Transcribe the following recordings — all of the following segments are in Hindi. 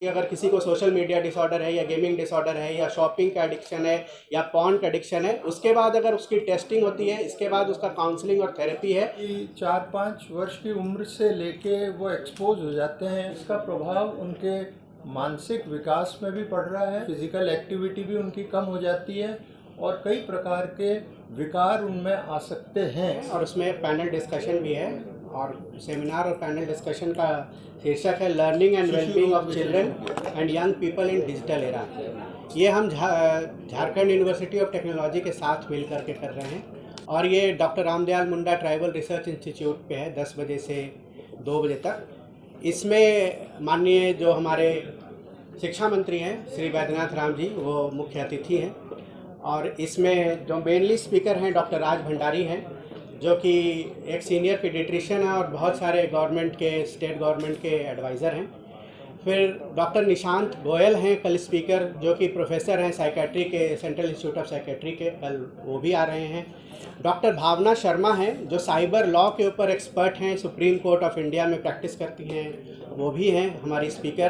कि अगर किसी को सोशल मीडिया डिसऑर्डर है या गेमिंग डिसऑर्डर है या शॉपिंग का एडिक्शन है या पॉर्न का एडिक्शन है, उसके बाद अगर उसकी टेस्टिंग होती है, इसके बाद उसका काउंसलिंग और थेरेपी है। 4-5 वर्ष की उम्र से लेके वो एक्सपोज हो जाते हैं। इसका प्रभाव उनके मानसिक विकास में भी पड़ रहा है, फिजिकल एक्टिविटी भी उनकी कम हो जाती है और कई प्रकार के विकार उनमें आ सकते हैं। और उसमें पैनल डिस्कशन भी है और सेमिनार और पैनल डिस्कशन का शीर्षक है learning and wellbeing of children and young people in digital era. ये हम झारखंड यूनिवर्सिटी ऑफ टेक्नोलॉजी के साथ मिल करके कर रहे हैं और ये doctor Ramdayal Munda tribal research institute पे है 10 बजे से 2 बजे तक। इसमें माननीय जो हमारे शिक्षा मंत्री हैं श्री वैद्यनाथ राम जी, वो मुख्य अतिथि हैं और इसमें जो मेनली स्पीकर हैं डॉक्टर राज भंडारी हैं, जो कि एक सीनियर पीडियाट्रिशियन है और बहुत सारे गवर्नमेंट के, स्टेट गवर्नमेंट के एडवाइज़र हैं। फिर डॉक्टर निशांत गोयल हैं कल स्पीकर, जो कि प्रोफेसर हैं साइकेट्री के सेंट्रल इंस्टीट्यूट ऑफ साइकेट्री के, कल वो भी आ रहे हैं। डॉक्टर भावना शर्मा हैं जो साइबर लॉ के ऊपर एक्सपर्ट हैं, सुप्रीम कोर्ट ऑफ इंडिया में प्रैक्टिस करती हैं, वो भी हैं हमारी स्पीकर।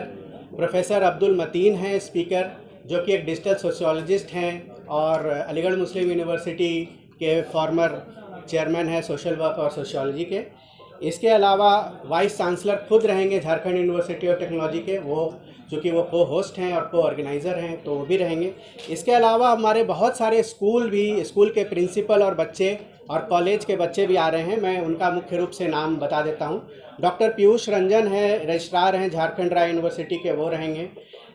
प्रोफेसर अब्दुल मतीन हैं स्पीकर, जो कि एक डिजिटल सोशियोलॉजिस्ट हैं और अलीगढ़ मुस्लिम यूनिवर्सिटी के फॉर्मर चेयरमैन है सोशल वर्क और सोशियोलॉजी के। इसके अलावा वाइस चांसलर खुद रहेंगे झारखंड यूनिवर्सिटी ऑफ टेक्नोलॉजी के, वो चूँकि वो को होस्ट हैं और को ऑर्गेनाइज़र हैं तो वो भी रहेंगे। इसके अलावा हमारे बहुत सारे स्कूल के प्रिंसिपल और बच्चे और कॉलेज के बच्चे भी आ रहे हैं। मैं उनका मुख्य रूप से नाम बता देता हूँ। डॉक्टर पीयूष रंजन है, रजिस्ट्रार हैं झारखंड राय यूनिवर्सिटी के, वो रहेंगे।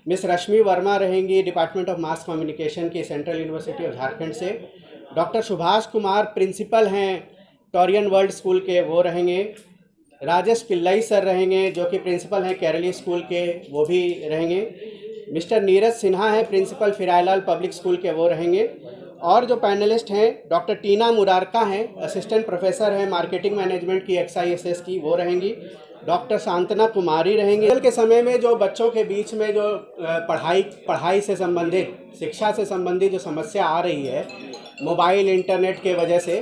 मिस रश्मि वर्मा रहेंगी डिपार्टमेंट ऑफ मास कम्युनिकेशन की सेंट्रल यूनिवर्सिटी ऑफ झारखंड से। डॉक्टर सुभाष कुमार प्रिंसिपल हैं टोरियन वर्ल्ड स्कूल के, वो रहेंगे। राजेश पिल्लई सर रहेंगे जो कि प्रिंसिपल हैं केरली स्कूल के, वो भी रहेंगे। मिस्टर नीरज सिन्हा हैं प्रिंसिपल फिरायलाल पब्लिक स्कूल के, वो रहेंगे। और जो पैनलिस्ट हैं डॉक्टर टीना मुरारका हैं, असिस्टेंट प्रोफेसर हैं मार्केटिंग मैनेजमेंट की XISS की, वो रहेंगी। डॉक्टर शांतना कुमारी रहेंगे। कल के समय में जो बच्चों के बीच में जो पढ़ाई से संबंधित, शिक्षा से संबंधित जो समस्या आ रही है मोबाइल इंटरनेट के वजह से,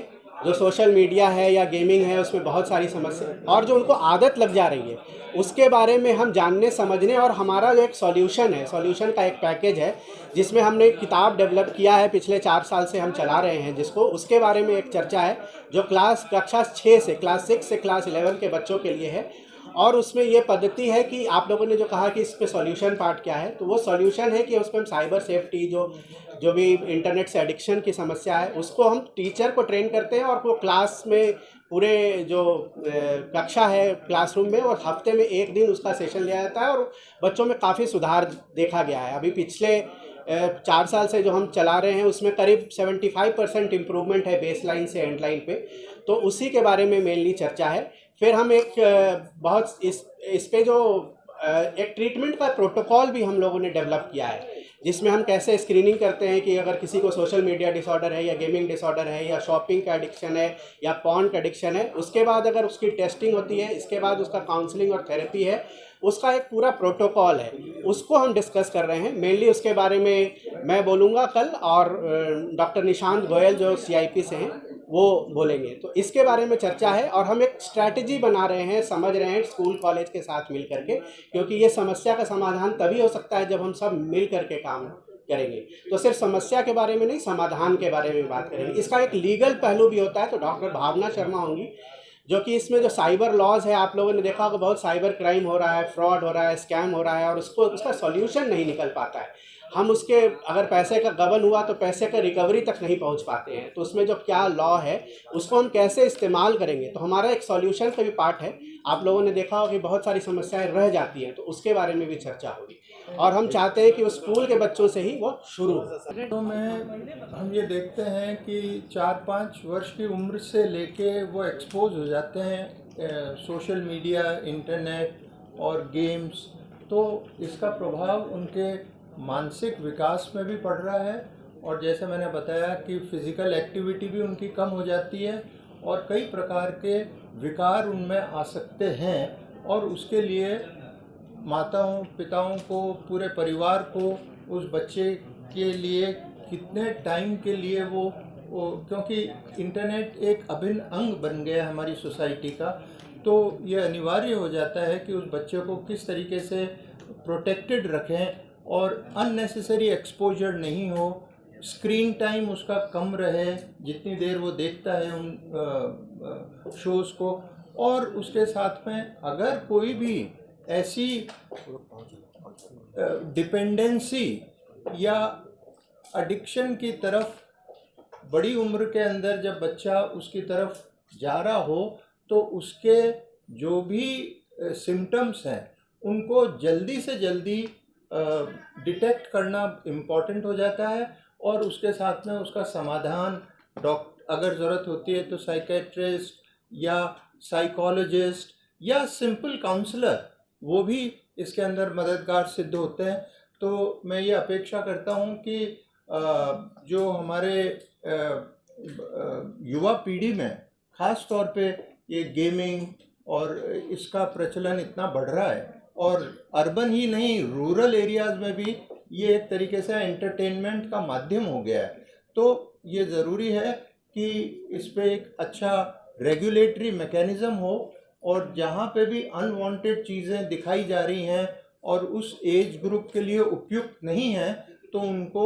जो सोशल मीडिया है या गेमिंग है, उसमें बहुत सारी समस्या और जो उनको आदत लग जा रही है, उसके बारे में हम जानने समझने और हमारा जो एक सॉल्यूशन का एक पैकेज है जिसमें हमने एक किताब डेवलप किया है, पिछले 4 साल से हम चला रहे हैं जिसको, उसके बारे में एक चर्चा है जो कक्षा 6 से क्लास 6 से क्लास 11 के बच्चों के लिए है। और उसमें ये पद्धति है कि आप लोगों ने जो कहा कि इस पे सॉल्यूशन पार्ट क्या है, तो वो सॉल्यूशन है कि उस पर हम साइबर सेफ्टी, जो भी इंटरनेट से एडिक्शन की समस्या है, उसको हम टीचर को ट्रेन करते हैं और वो क्लास में पूरे जो कक्षा है क्लासरूम में, और हफ्ते में 1 दिन उसका सेशन लिया जाता है और बच्चों में काफ़ी सुधार देखा गया है। अभी पिछले 4 साल से जो हम चला रहे हैं उसमें करीब 75% इम्प्रूवमेंट है बेसलाइन से एंडलाइन पे, तो उसी के बारे में मेनली चर्चा है। फिर हम एक बहुत इस पे जो एक ट्रीटमेंट का प्रोटोकॉल भी हम लोगों ने डेवलप किया है, जिसमें हम कैसे स्क्रीनिंग करते हैं कि अगर किसी को सोशल मीडिया डिसऑर्डर है या गेमिंग डिसऑर्डर है या शॉपिंग का एडिक्शन है या पॉर्न का एडिक्शन है, उसके बाद अगर उसकी टेस्टिंग होती है, इसके बाद उसका काउंसलिंग और थेरेपी है, उसका एक पूरा प्रोटोकॉल है, उसको हम डिस्कस कर रहे हैं। मेनली उसके बारे में मैं बोलूँगा कल, और डॉक्टर निशांत गोयल जो CIP से हैं वो बोलेंगे। तो इसके बारे में चर्चा है और हम एक स्ट्रैटेजी बना रहे हैं, समझ रहे हैं स्कूल कॉलेज के साथ मिल करके, क्योंकि ये समस्या का समाधान तभी हो सकता है जब हम सब मिल करके काम करेंगे। तो सिर्फ समस्या के बारे में नहीं, समाधान के बारे में बात करेंगे। इसका एक लीगल पहलू भी होता है, तो डॉक्टर भावना शर्मा होंगी जो कि इसमें जो साइबर लॉज है, आप लोगों ने देखा होगा बहुत साइबर क्राइम हो रहा है, फ्रॉड हो रहा है, स्कैम हो रहा है और उसका सॉल्यूशन नहीं निकल पाता है। हम उसके अगर पैसे का गबन हुआ तो पैसे का रिकवरी तक नहीं पहुंच पाते हैं, तो उसमें जो क्या लॉ है उसको हम कैसे इस्तेमाल करेंगे, तो हमारा एक सॉल्यूशन का भी पार्ट है। आप लोगों ने देखा होगा कि बहुत सारी समस्याएं रह जाती हैं, तो उसके बारे में भी चर्चा होगी और हम चाहते हैं कि उस स्कूल के बच्चों से ही वो शुरू हो। तो हम ये देखते हैं कि 4-5 वर्ष की उम्र से लेके वो एक्सपोज हो जाते हैं सोशल मीडिया, इंटरनेट और गेम्स, तो इसका प्रभाव उनके मानसिक विकास में भी पड़ रहा है और जैसे मैंने बताया कि फिज़िकल एक्टिविटी भी उनकी कम हो जाती है और कई प्रकार के विकार उनमें आ सकते हैं। और उसके लिए माताओं, पिताओं को, पूरे परिवार को उस बच्चे के लिए कितने टाइम के लिए वो क्योंकि इंटरनेट एक अभिन्न अंग बन गया है हमारी सोसाइटी का, तो ये अनिवार्य हो जाता है कि उस बच्चे को किस तरीके से प्रोटेक्टेड रखें और अननेसेसरी एक्सपोजर नहीं हो, स्क्रीन टाइम उसका कम रहे जितनी देर वो देखता है उन शोज़ को। और उसके साथ में अगर कोई भी ऐसी डिपेंडेंसी या एडिक्शन की तरफ बड़ी उम्र के अंदर जब बच्चा उसकी तरफ जा रहा हो तो उसके जो भी सिम्टम्स हैं उनको जल्दी से जल्दी डिटेक्ट करना इम्पॉर्टेंट हो जाता है। और उसके साथ में उसका समाधान अगर ज़रूरत होती है तो साइकेट्रिस्ट या साइकोलॉजिस्ट या सिंपल काउंसलर वो भी इसके अंदर मददगार सिद्ध होते हैं। तो मैं ये अपेक्षा करता हूँ कि जो हमारे युवा पीढ़ी में ख़ास तौर पे ये गेमिंग और इसका प्रचलन इतना बढ़ रहा है, और अर्बन ही नहीं रूरल एरियाज़ में भी ये एक तरीके से एंटरटेनमेंट का माध्यम हो गया है। तो ये ज़रूरी है कि इस पे एक अच्छा रेगुलेटरी मैकेनिज़्म हो, और जहाँ पे भी अनवांटेड चीज़ें दिखाई जा रही हैं और उस एज ग्रुप के लिए उपयुक्त नहीं हैं तो उनको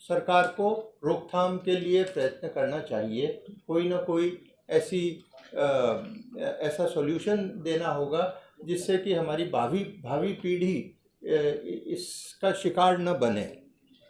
सरकार को रोकथाम के लिए प्रयत्न करना चाहिए। कोई ना कोई ऐसा सॉल्यूशन देना होगा जिससे कि हमारी भावी पीढ़ी इसका शिकार न बने।